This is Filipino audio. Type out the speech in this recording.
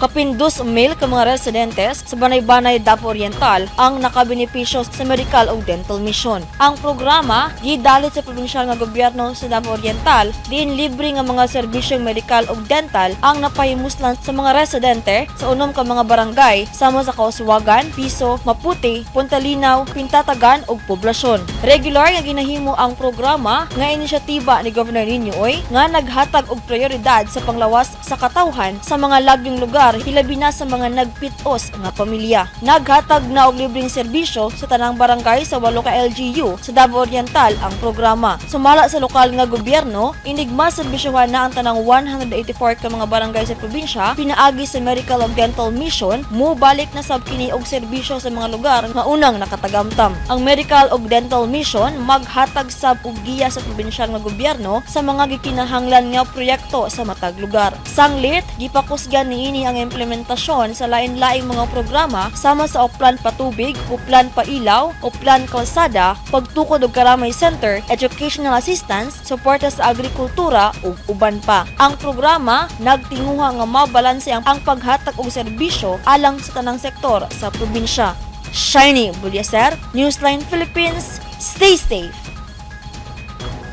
Kapindos mil ka mga residentes sa Banay-Banay, Davao Oriental ang nakabenepisyo sa medical ug dental mission. Ang programa gidalit sa probinsyal nga gobyerno sa Davao Oriental diin libre nga mga serbisyong medical ug dental ang napahimuslan sa mga residente sa unom ka mga barangay sama sa Kauswagan, Piso, Maputi, Puntalinaw, Pintatagan ug poblasyon. Regular nga ginahimo ang programa nga inisyatiba ni Governor Ninoy nga naghatag og prayoridad sa panglawas sa katawhan sa mga lagyong lugar hilabi na sa mga nagpitos nga pamilya. Naghatag na og libreng serbisyo sa tanang barangay sa 8 ka LGU sa Davao Oriental ang programa. Sumala sa lokal nga gobyerno, inigma serbisyohan na ang tanang 184 ka mga barangay sa probinsya pinaagi sa medical ug dental mission mubalik na sab kini og serbisyo sa mga lugar nga unang nakatagamtam. Ang medical ug dental mission maghatag sab og giya sa probinsyal nga gobyerno sa mga gikinahanglan nga proyekto sa matag lugar. Sanglit, gipakusgan niini ang implementasyon sa lain-laing mga programa sama sa Oplan Patubig, Oplan Pailaw, Oplan Kalsada, Pagtukod og Karamay Center, Educational Assistance, suporta sa agrikultura ug uban pa. Ang programa nagtinguha nga mabalanse ang paghatag og serbisyo alang sa tanang sektor sa probinsya. Shiny Bulyaser, Newsline Philippines, stay safe!